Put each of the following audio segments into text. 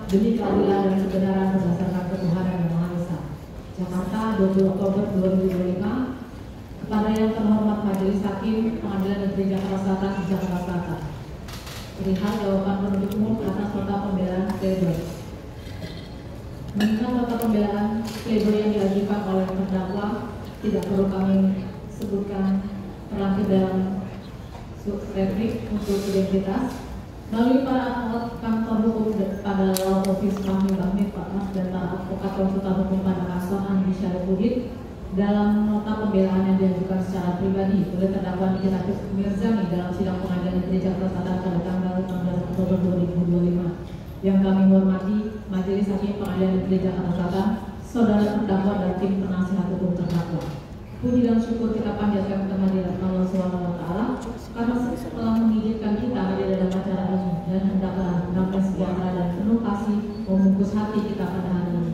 demi keadilan dan kebenaran berdasarkan ketuhanan yang Maha Esa. Jakarta, 20 Oktober 2025. Kepada yang terhormat Majelis Hakim Pengadilan Negeri Jakarta Selatan di Jakarta Selatan. Perihal jawaban penuntut umum atas nota pembelaan pledoi. Mengingat nota pembelaan pledoi yang diajukan oleh terdakwa tidak perlu kami sebutkan terlampir dalam replik untuk identitas. Melalui para advokat kantor hukum pada law office Fahmi Bahmi Pak dan para advokat konsultan hukum pada kantor Andi Syarifudin dalam nota pembelaan yang diajukan secara pribadi oleh terdakwa Nikita Mirzani dalam sidang pengadilan negeri Jakarta Selatan pada tanggal 16 Oktober 2025. Yang kami hormati Majelis Hakim Pengadilan Negeri Jakarta Selatan, saudara terdakwa dan tim penasihat hukum terdakwa. Puji dan syukur kita panjatkan kehadiran Allah SWT karena setelah mengizinkan kita hadir dalam acara ini dan hendaklah damai sejahtera dan penuh kasih membungkus hati kita pada hari ini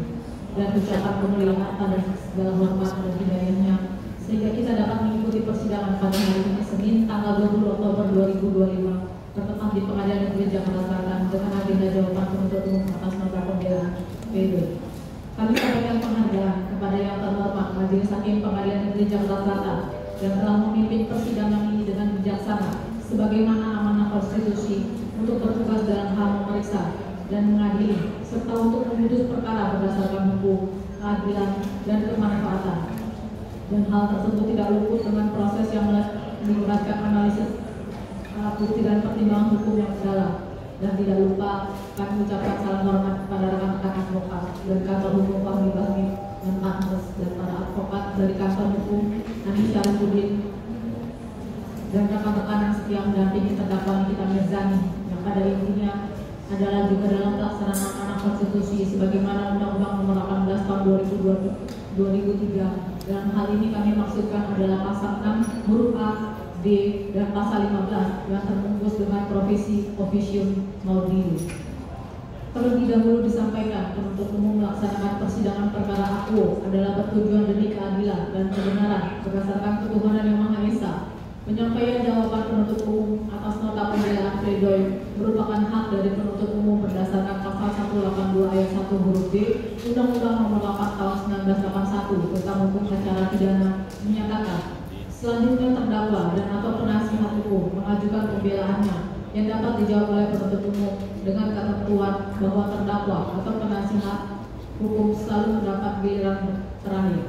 dan ucapan kemuliaan harta dan segala hormat dan hidayahnya sehingga kita dapat mengikuti persidangan pada hari ini Senin tanggal 20 Oktober 2025 bertempat di Pengadilan Negeri Jakarta Selatan dengan hadirnya jawaban penuntut umum atas nota pembelaan pledoi. Kami sampaikan penghargaan kepada yang terhormat Majelis Hakim Pengadilan Negeri Jakarta Selatan yang telah memimpin persidangan ini dengan bijaksana sebagaimana amanah konstitusi untuk bertugas dalam hal memeriksa dan mengadili serta untuk memutus perkara berdasarkan hukum, keadilan, dan kemanfaatan. Dan hal tersebut tidak luput dengan proses yang melibatkan analisis alat bukti dan pertimbangan hukum yang mendalam. Dan tidak lupa kami ucapkan salam hormat kepada rekan-rekan advokat dan kantor hukum Fahmi Bahmi dan partners dan para advokat dari kantor hukum Andi Syarifudin dan rekan-rekan yang setia mendampingi terdakwa Nikita Mirzani yang pada intinya adalah juga dalam pelaksanaan amanah konstitusi sebagaimana Undang-Undang Nomor 18 Tahun 2003. Dalam hal ini kami maksudkan adalah pasal 6 huruf A, D, dan pasal 15 yang terbungkus dengan profesi officium maudium. Terlebih dahulu disampaikan penuntut umum melaksanakan persidangan perkara akuo adalah bertujuan demi keadilan dan kebenaran berdasarkan ketuhanan yang Maha Esa. Penyampaian jawaban penuntut umum atas nota pembelaan pledoi merupakan hak dari penuntut umum berdasarkan pasal 182 ayat 1 huruf D Undang-Undang Nomor 8 Tahun 1981 tentang hukum acara pidana menyatakan selanjutnya terdakwa dan atau penasihat hukum mengajukan pembelaannya yang dapat dijawab oleh penuntut umum dengan ketentuan bahwa terdakwa atau penasihat hukum selalu mendapat giliran terakhir.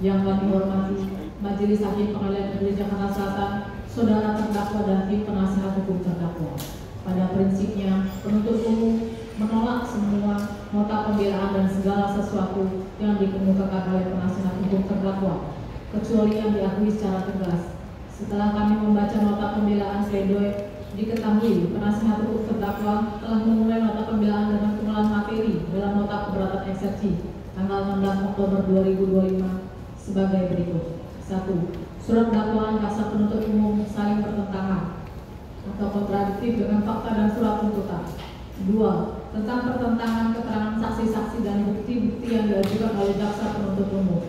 Yang kami hormati Majelis Hakim Pengadilan Negeri Jakarta Selatan, saudara terdakwa dan tim penasihat hukum terdakwa. Pada prinsipnya, penuntut umum menolak semua nota pembelaan dan segala sesuatu yang dikemukakan oleh penasihat hukum terdakwa, kecuali yang diakui secara tegas. Setelah kami membaca nota pembelaan pledoi, diketahui penasihat hukum terdakwa telah memulai nota pembelaan dengan pengolahan materi dalam nota keberatan eksepsi tanggal 16 Oktober 2025 sebagai berikut. 1. Surat dakwaan jaksa penuntut umum saling bertentangan atau kontradiktif dengan fakta dan surat tuntutan. 2. Tentang pertentangan keterangan saksi-saksi dan bukti-bukti yang diajukan oleh jaksa penuntut umum.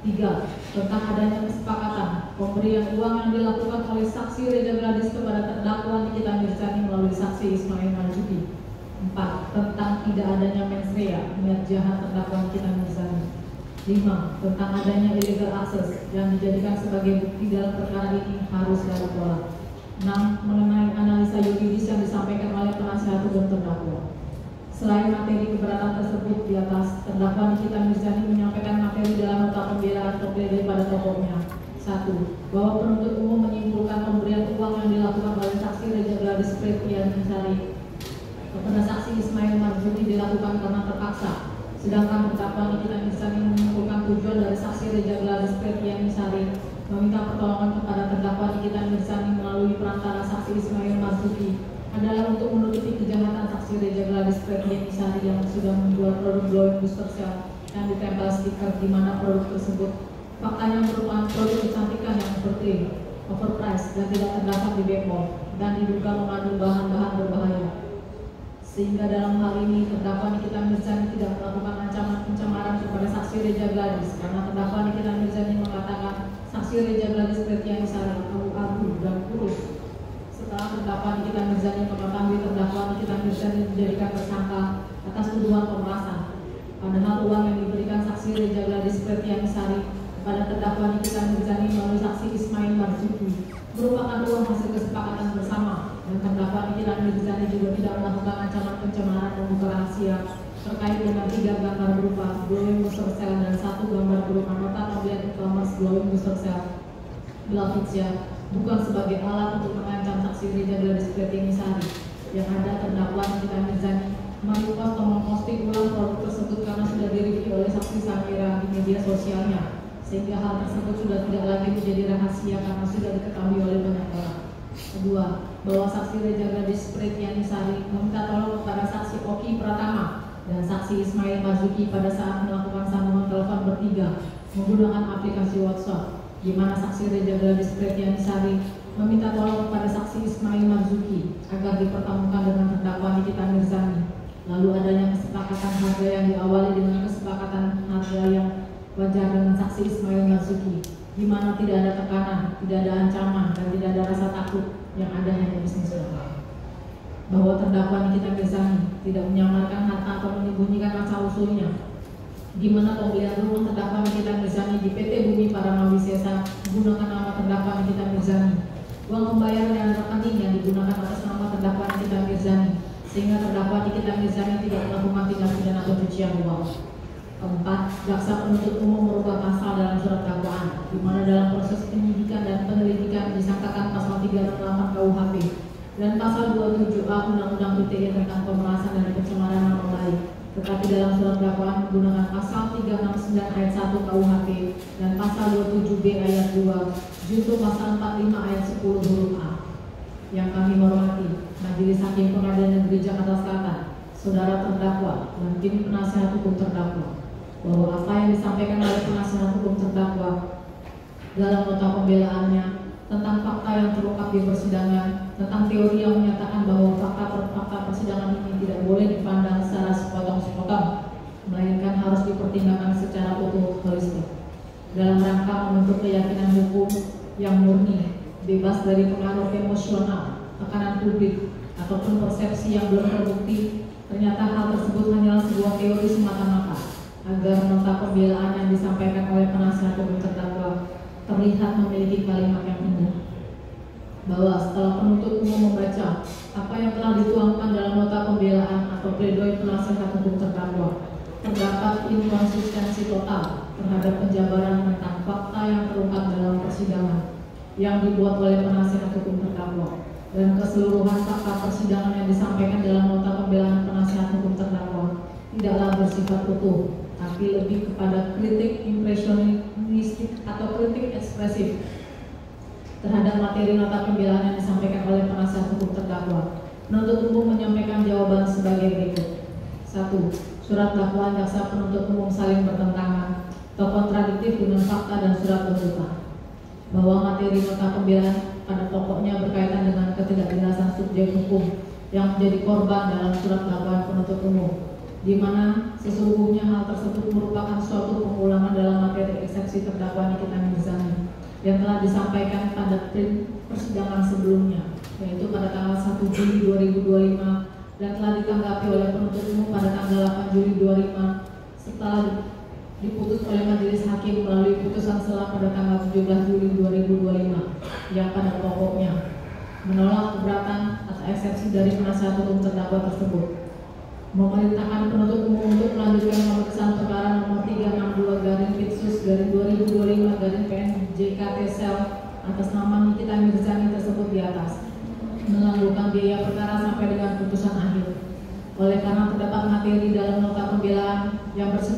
3. Tentang adanya kesepakatan pemberian uang yang dilakukan oleh saksi Reza Gladys kepada terdakwa Nikita Mirzani melalui saksi Ismail Marzuki. 4. Tentang tidak adanya mens rea niat jahat terdakwa Nikita Mirzani. 5. Tentang adanya illegal access yang dijadikan sebagai bukti dalam perkara ini harus ditolak. 6. Mengenai analisa yuridis yang disampaikan oleh penasihat hukum terdakwa. Selain materi keberatan tersebut di atas, terdakwa Nikita Mirzani menyampaikan materi dalam nota pembelaan atau pledoi pada pokoknya. 1. Bahwa penuntut umum menyimpulkan pemberian uang yang dilakukan oleh saksi Reza Gladys Pretianisari kepada saksi Ismail Marzuki dilakukan karena terpaksa. Sedangkan terdakwa Nikita Mirzani menyimpulkan tujuan dari saksi Reza Gladys Pretianisari meminta pertolongan kepada terdakwa Nikita Mirzani melalui perantara saksi Ismail Marzuki adalah untuk menutupi kejahatan saksi Reza Gladys Pretianisari yang sudah menjual produk glowing booster cell yang ditempel stiker di mana produk tersebut faktanya merupakan produk kecantikan yang seperti overpriced dan tidak terdapat di bepom dan diduga mengandung bahan-bahan berbahaya. Sehingga dalam hal ini terdakwa Nikita Mirzani tidak melakukan ancaman pencemaran kepada saksi Reza Gladys karena terdakwa Nikita Mirzani mengatakan saksi Reza Gladys Pretianisari abu-abu dan kurus. Setelah terdakwa Nikita Mirzani mengetahui terdakwa Nikita Mirzani dijadikan tersangka Padahal uang yang diberikan saksi Reja Gladys Pretianisari kepada terdakwa Nikita Mirzani melalui saksi Ismail Marzuki merupakan uang hasil kesepakatan bersama, dan terdakwa Nikita Mirzani juga tidak melakukan ancaman pencemaran membuka rahasia terkait dengan 3 gambar berupa glowing booster cell dan 1 gambar berupa nota pembelian e-commerce glowing booster cell Blavicia bukan sebagai alat untuk mengancam saksi Reja Gladys Pretianisari. Yang ada terdakwa Nikita Mirzani merepost atau memposting ulang produk tersebut karena sudah direview oleh saksi Samira di media sosialnya, sehingga hal tersebut sudah tidak lagi menjadi rahasia karena sudah diketahui oleh banyak orang. Kedua, bahwa saksi Reja Gladys Pretianisari meminta tolong kepada saksi Oki Pratama dan saksi Ismail Marzuki pada saat melakukan sambungan telepon bertiga menggunakan aplikasi WhatsApp, di mana saksi Reja Gladys Pretianisari meminta tolong kepada saksi Ismail Marzuki agar dipertemukan dengan terdakwa Nikita Mirzani. Lalu adanya kesepakatan harga yang diawali dengan kesepakatan harga yang wajar dengan saksi Ismail Marzuki, di mana tidak ada tekanan, tidak ada ancaman, dan tidak ada rasa takut, yang ada hanya bisnis lokal. Bahwa terdakwa Nikita Mirzani tidak menyamarkan harta atau menyembunyikan asal usulnya, di mana pembelian rumah terdakwa Nikita Mirzani di PT Bumi Paramawi Sesa menggunakan nama terdakwa Nikita Mirzani, uang pembayaran dan rekening yang digunakan atas nama terdakwa Nikita Mirzani, sehingga terdakwa Nikita Mirzani tidak melakukan tindak pidana pencucian uang. Keempat, jaksa penuntut umum merubah pasal dalam surat dakwaan, di mana dalam proses penyidikan dan penyelidikan disangkakan pasal 368 KUHP dan pasal 27A Undang-Undang ITE tentang pemerasan dan pencemaran nama baik. Tetapi dalam surat dakwaan menggunakan pasal 369 ayat 1 KUHP dan pasal 27B ayat 2 junto pasal 45 ayat 10 huruf A. Yang kami hormati Majelis Hakim Pengadilan Negeri Jakarta Selatan, saudara terdakwa dan tim penasihat hukum terdakwa, bahwa apa yang disampaikan oleh penasihat hukum terdakwa dalam nota pembelaannya tentang fakta yang terungkap di persidangan, tentang teori yang menyatakan bahwa fakta persidangan ini tidak boleh dipandang secara sepotong-sepotong, melainkan harus dipertimbangkan secara utuh holistik dalam rangka membentuk keyakinan hukum yang murni, bebas dari pengaruh emosional, tekanan publik, ataupun persepsi yang belum terbukti. Ternyata hal tersebut hanyalah sebuah teori semata-mata, agar nota pembelaan yang disampaikan oleh penasihat hukum terdakwa terlihat memiliki kalimat yang indah, bahwa setelah penuntut umum membaca apa yang telah dituangkan dalam nota pembelaan atau pledoi penasihat hukum terdakwa, terdapat inkonsistensi total terhadap penjabaran tentang fakta yang terungkap dalam persidangan yang dibuat oleh penasihat hukum terdakwa, dan keseluruhan fakta persidangan yang disampaikan dalam nota pembelaan penasihat hukum terdakwa tidaklah bersifat utuh, tapi lebih kepada kritik impresionistik atau kritik ekspresif terhadap materi nota pembelaan yang disampaikan oleh penasihat hukum terdakwa. Penuntut umum menyampaikan jawaban sebagai berikut. 1. Surat dakwaan jaksa penuntut umum saling bertentangan atau kontradiktif dengan fakta dan surat tuntutan, bahwa materi nota pembelaan pada pokoknya berkaitan dengan ketidakjelasan subjek hukum yang menjadi korban dalam surat dakwaan penuntut umum, di mana sesungguhnya hal tersebut merupakan suatu pengulangan dalam materi eksepsi terdakwa Nikita Mirzani yang telah disampaikan pada persidangan sebelumnya, yaitu pada tanggal 1 Juli 2025 dan telah ditanggapi oleh penuntut umum pada tanggal 8 Juli 2025 setelah diputus oleh majelis hakim melalui putusan selah pada tanggal 17 Juli 2025 yang pada pokoknya menolak keberatan atau eksepsi dari penasihat hukum terdakwa tersebut, memerintahkan penuntut umum untuk melanjutkan pemeriksaan perkara nomor 362/2025/PNJKT-Sel atas nama Nikita Mirzani tersebut di atas, menangguhkan biaya perkara sampai dengan putusan akhir. Oleh karena terdapat materi dalam nota pembelaan yang bersifat